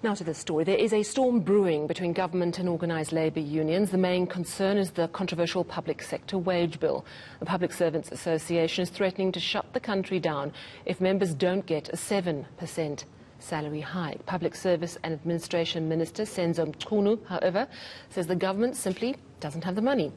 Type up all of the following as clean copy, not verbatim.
Now to this story. There is a storm brewing between government and organised labour unions. The main concern is the controversial public sector wage bill. The Public Servants Association is threatening to shut the country down if members don't get a 7% salary hike. Public Service and Administration Minister Senzo Mchunu, however, says the government simply doesn't have the money.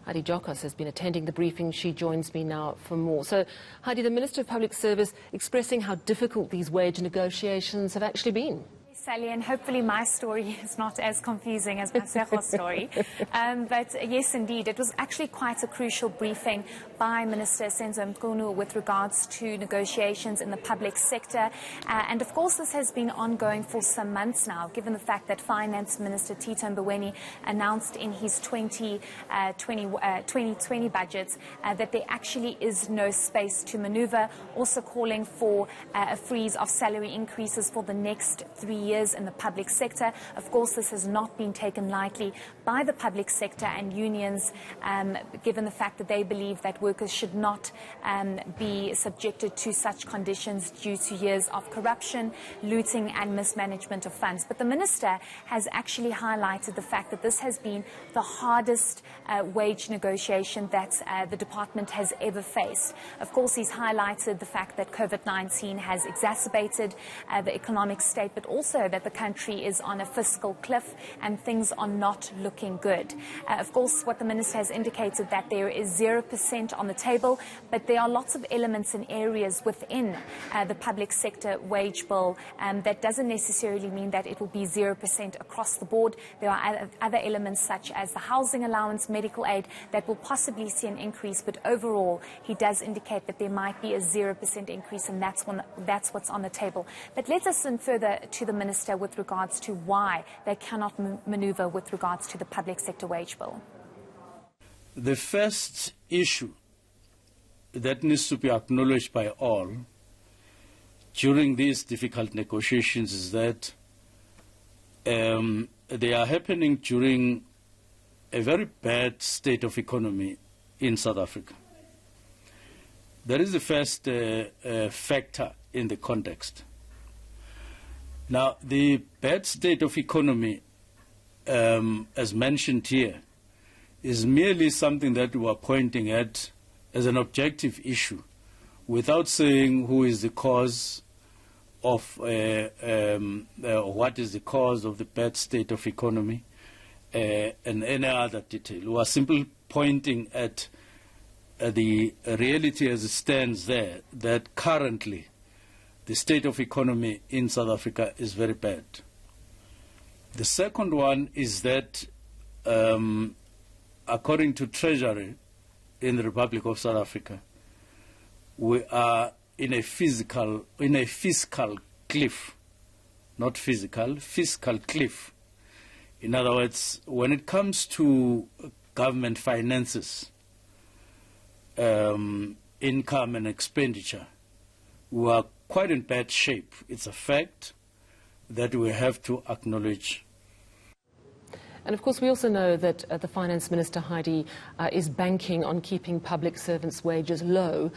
Heidi Jokos has been attending the briefing. She joins me now for more. So, Heidi, the Minister of Public Service expressing how difficult these wage negotiations have actually been. Sally, and hopefully my story is not as confusing as Masejo's story. But yes, indeed, it was actually quite a crucial briefing by Minister Senzo Mchunu with regards to negotiations in the public sector. And of course, this has been ongoing for some months now, given the fact that Finance Minister Tito Mboweni announced in his 2020 budget that there actually is no space to maneuver, also calling for a freeze of salary increases for the next 3 years in the public sector. Of course, this has not been taken lightly by the public sector and unions, given the fact that they believe that workers should not be subjected to such conditions due to years of corruption, looting and mismanagement of funds. But the minister has actually highlighted the fact that this has been the hardest wage negotiation that the department has ever faced. Of course, he's highlighted the fact that COVID-19 has exacerbated the economic state, but also that the country is on a fiscal cliff and things are not looking good. Of course, what the minister has indicated that there is 0% on the table, but there are lots of elements and areas within the public sector wage bill that doesn't necessarily mean that it will be 0% across the board. There are other elements such as the housing allowance, medical aid that will possibly see an increase, but overall he does indicate that there might be a 0% increase, and that's what's on the table. But let's listen further to the minister with regards to why they cannot maneuver with regards to the public sector wage bill. The first issue that needs to be acknowledged by all during these difficult negotiations is that they are happening during a very bad state of economy in South Africa. That is the first factor in the context. Now, the bad state of economy, as mentioned here, is merely something that we are pointing at as an objective issue without saying who is the cause of, what is the cause of the bad state of economy and any other detail. We are simply pointing at the reality as it stands there, that currently the state of economy in South Africa is very bad. The second one is that, according to Treasury in the Republic of South Africa, we are in a fiscal cliff, not physical, fiscal cliff. In other words, when it comes to government finances, income and expenditure, we are quite in bad shape. It's a fact that we have to acknowledge. And of course, we also know that the Finance Minister, Heidi, is banking on keeping public servants' wages low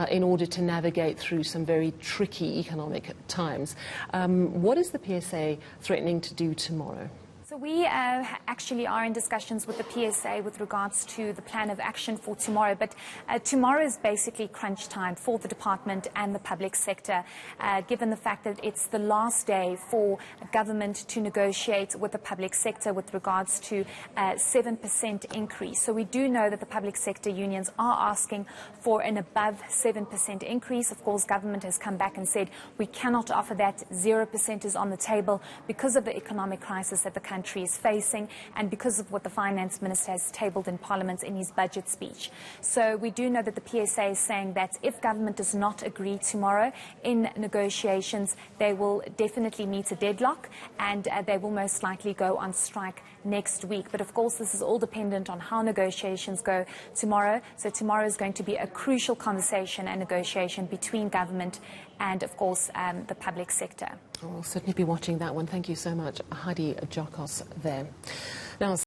in order to navigate through some very tricky economic times. What is the PSA threatening to do tomorrow? So we actually are in discussions with the PSA with regards to the plan of action for tomorrow. But tomorrow is basically crunch time for the department and the public sector, given the fact that it's the last day for government to negotiate with the public sector with regards to 7% increase. So we do know that the public sector unions are asking for an above 7% increase. Of course, government has come back and said we cannot offer that. 0% is on the table because of the economic crisis that the country is facing and because of what the finance minister has tabled in Parliament in his budget speech. So we do know that the PSA is saying that if government does not agree tomorrow in negotiations, they will definitely meet a deadlock and they will most likely go on strike next week. But of course, this is all dependent on how negotiations go tomorrow. So tomorrow is going to be a crucial conversation and negotiation between government and, of course, the public sector. We'll certainly be watching that one. Thank you so much, Heidi Jokos there. Now,